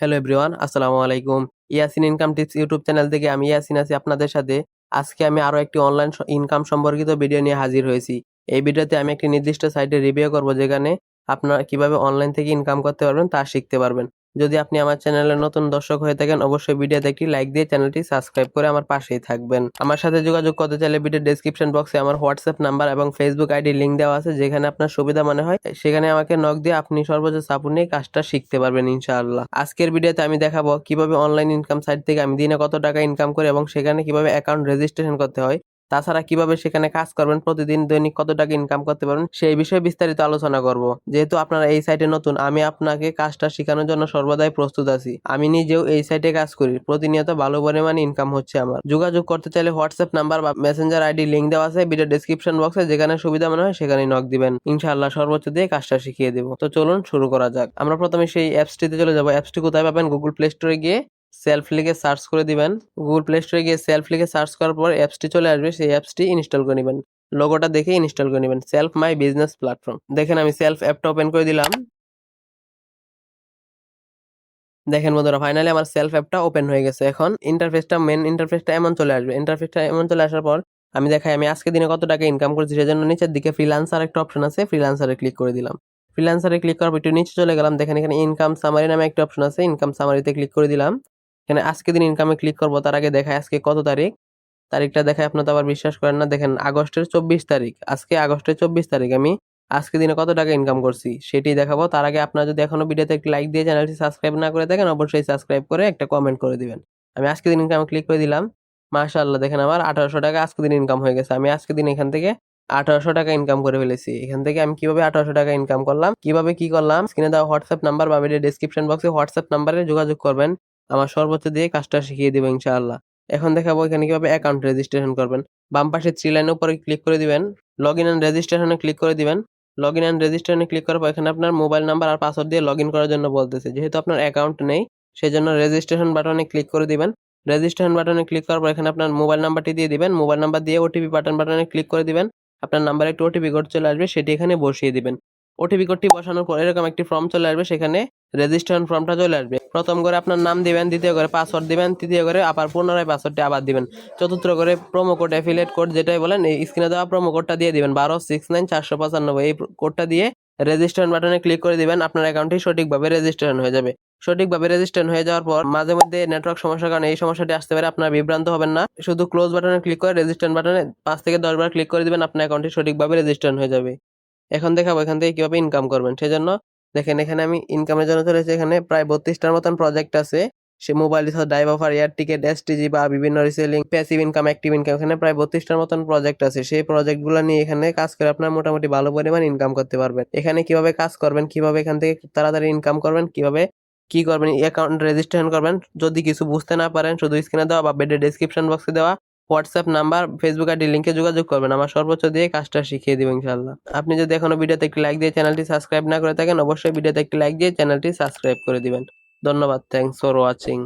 Hello everyone, আসসালামু আলাইকুম। Yasin income tips YouTube channel থেকে আমি ইয়াসিন আছি আপনাদের সাথে। আজকে আমি আরো একটি অনলাইন ইনকাম সম্পর্কিত ভিডিও নিয়ে হাজির হয়েছি। এই ভিডিওতে আমি একটি নির্দিষ্ট সাইটে রিভিউ করব, যেখানে আপনারা কিভাবে অনলাইন থেকে ইনকাম করতে পারবেন তা শিখতে পারবেন। যদি আপনি আমার চ্যানেলের নতুন দর্শক হয়ে থাকেন, অবশ্যই ভিডিওতে একটি লাইক দিয়ে চ্যানেলটি সাবস্ক্রাইব করে আমার পাশেই থাকবেন। আমার সাথে যোগাযোগ করতে চাইলে ভিডিও ডেসক্রিপশন বক্সে আমার হোয়াটসঅ্যাপ নাম্বার এবং ফেসবুক আইডি লিংক দেওয়া আছে, যেখানে আপনার সুবিধা মনে হয় সেখানে আমাকে নক দিয়ে আপনি সর্বোচ্চ সাপোর্ট নিয়ে কাজটা শিখতে পারবেন ইনশাআল্লাহ। আজকের ভিডিওতে আমি দেখাবো কিভাবে অনলাইন ইনকাম সাইট থেকে আমি দিনে কত টাকা ইনকাম করি এবং সেখানে কিভাবে অ্যাকাউন্ট রেজিস্ট্রেশন করতে হয়, তাছাড়া কিভাবে সেখানে কাজ করবেন, প্রতিদিন দৈনিক কত টাকা ইনকাম করতে পারবেন সেই বিষয়ে বিস্তারিত আলোচনা করব। যেহেতু আপনারা এই সাইটে নতুন, আমি আপনাকে কাজটা শেখানোর জন্য সর্বদাই প্রস্তুত আছি। আমি নিজেও এই সাইটে কাজ করি, প্রতিনিয়ত ভালো পরিমাণে ইনকাম হচ্ছে আমার। যোগাযোগ করতে চাইলে হোয়াটসঅ্যাপ নাম্বার বা মেসেঞ্জার আইডি লিংক দেওয়া আছে ভিডিও ডেসক্রিপশন বক্সে, যেখানে সুবিধা মনে হয় সেখানে নক দিবেন। ইনশাআল্লাহ সর্বোচ্চ দিয়ে কাজটা শিখিয়ে দেবো। তো চলুন শুরু করা যাক। আমরা প্রথমে সেই অ্যাপসটিতে চলে যাব। অ্যাপসটি কোথায় পাবেন? গুগল প্লে স্টোরে গিয়ে সেলফ লিখে সার্চ করে দিবেন। গুগল প্লে স্টোরে গিয়ে সেলফ লিখে সার্চ করার পর অ্যাপসটি চলে আসবে, সেই অ্যাপসটি ইনস্টল করে নেবেন। লোগোটা দেখে ইনস্টল করে নেবেন। Self my business platform. দেখেন আমি সেলফ অ্যাপটা ওপেন করে দিলাম। দেখেন বন্ধুরা, ফাইনালি আমার সেলফ অ্যাপটা ওপেন হয়ে গেছে। এখন মেন ইন্টারফেসটা এমন চলে আসবে। ইন্টারফেসটা এমন চলে আসার পর আমি দেখাই আমি আজকে দিনে কত টাকা ইনকাম করেছি। সেজন্য নিচের দিকে ফ্রিল্যান্সার একটা অপশন আছে, ফ্রিল্যান্সারে ক্লিক করে দিলাম। ফ্রিল্যান্সারে ক্লিক করার পর একটু নিচে চলে গেলাম। দেখেন এখানে ইনকাম সামারি নামে একটা অপশন আছে, ইনকাম সামারিতে ক্লিক করে দিলাম। এখানে আজকে দিন ইনকামে ক্লিক করবো, তার আগে দেখায় আজকে কত তারিখ। তারিখটা দেখায়, আপনার তো আবার বিশ্বাস করেন না। দেখেন আগস্টের 24 তারিখ, আজকে আগস্টের 24 তারিখ আমি আজকে দিনে কত টাকা ইনকাম করছি সেটি দেখাবো। তার আগে আপনারা যদি এখনো ভিডিওতে একটি লাইক দিয়ে চ্যানেলটি সাবস্ক্রাইব না করে থাকেন, অবশ্যই সাবস্ক্রাইব করে একটা কমেন্ট করে দিবেন। আমি আজকে দিন ইনকামে ক্লিক করে দিলাম। মাশাআল্লাহ, দেখেন আমার 1800 টাকা আজকে দিন ইনকাম হয়ে গেছে। আমি আজকে দিন এখান থেকে 1800 টাকা ইনকাম করে ফেলেছি। এখান থেকে আমি কিভাবে 1800 টাকা ইনকাম করলাম, কিভাবে কি করলাম, স্ক্রিনে দেওয়া হোয়াটসঅ্যাপ নাম্বার বা ভিডিও ডেসক্রিপশন বক্সে হোয়াটসঅ্যাপ নাম্বারে যোগাযোগ করবেন। আমার সর্বোচ্চ দিয়ে কাজটা শিখিয়ে দেবো ইনশাআল্লাহ। এখন দেখাবো এখানে কিভাবে অ্যাকাউন্ট রেজিস্ট্রেশন করবেন। বাম পাশে থ্রি লাইনের উপরে ক্লিক করে দিবেন, লগ ইন অ্যান্ড রেজিস্ট্রেশনে ক্লিক করে দিবেন। লগ ইন অ্যান্ড রেজিস্ট্রেশনে ক্লিক করার পর এখানে আপনার মোবাইল নাম্বার আর পাসওয়ার্ড দিয়ে লগ ইন করার জন্য বলতেছে। যেহেতু আপনার অ্যাকাউন্ট নেই, সেজন্য রেজিস্ট্রেশন বাটনে ক্লিক করে দিবেন। রেজিস্ট্রেশন বাটনে ক্লিক করার পর এখানে আপনার মোবাইল নাম্বারটি দিয়ে দিবেন। মোবাইল নাম্বার দিয়ে ওটিপি বাটনে ক্লিক করে দিবেন। আপনার নাম্বারে একটি ওটিপি কোড চলে আসবে, সেটি এখানে বসিয়ে দিবেন। ওটিপি কোডটি বসানোর পর এরকম একটি ফর্ম চলে আসবে, সেখানে রেজিস্ট্রেশন ফর্মটা চলে আসবে। প্রথম করে আপনার নাম দিবেন, দ্বিতীয় করে পাসওয়ার্ড দিবেন, তৃতীয় করে আবার পুনরায় পাসওয়ার্ডটি আবার দিবেন, চতুর্থ করে প্রোমো কোড অ্যাফিলিয়েট কোড যেটাই বলেন এই স্ক্রিনে দেওয়া প্রোমো কোডটা দিয়ে দিবেন 1269 495। এই কোডটা দিয়ে রেজিস্ট্রেশন বাটনে ক্লিক করে দিবেন। আপনার অ্যাকাউন্টটি সঠিকভাবে রেজিস্ট্রেশন হয়ে যাবে। সঠিকভাবে রেজিস্ট্রেশন হয়ে যাওয়ার পর মাঝে মধ্যে নেটওয়ার্ক সমস্যার কারণে এই সমস্যাটি আসতে পারে, আপনারা বিভ্রান্ত হবেন না। শুধু ক্লোজ বাটনে ক্লিক করে রেজিস্ট্রেশন বাটনে 5 থেকে 10 বার ক্লিক করে দিবেন, আপনার অ্যাকাউন্টটি সঠিকভাবে রেজিস্ট্রেশন হয়ে যাবে। এখন দেখাবো এখান থেকে কিভাবে ইনকাম করবেন। সেজন্য দেখেন এখানে আমি ইনকামের জন্য চলেছি। এখানে প্রায় 32টার মতন প্রজেক্ট আছে। সে mobile recharge, drive offer, air ticket, এসটিজি বা বিভিন্ন reselling, passive income, active income, এখানে প্রায় 32টার মতন প্রজেক্ট আছে। সেই প্রজেক্টগুলো নিয়ে এখানে কাজ করে আপনার মোটামুটি ভালো পরিমাণ ইনকাম করতে পারবেন। এখানে কিভাবে কাজ করবেন, কিভাবে এখান থেকে তাড়াতাড়ি ইনকাম করবেন, কিভাবে কি করবেন, অ্যাকাউন্ট রেজিস্ট্রেশন করবেন, যদি কিছু বুঝতে না পারেন শুধু স্ক্রিনে দেওয়া বা ভিডিও ডেসক্রিপশন বক্সে দেওয়া হোয়াটসঅ্যাপ নাম্বার, ফেসবুক আইডি লিংকে যোগাযোগ করবেন। আমার সর্বোচ্চ দিয়ে কাজটা শিখিয়ে দিব ইনশাআল্লাহ। আপনি যদি এখনো ভিডিওতে একটি লাইক দিয়ে চ্যানেলটি সাবস্ক্রাইব না করে থাকেন, অবশ্যই ভিডিওতে একটি লাইক দিয়ে চ্যানেলটি সাবস্ক্রাইব করে দিবেন। ধন্যবাদ। Thanks for watching.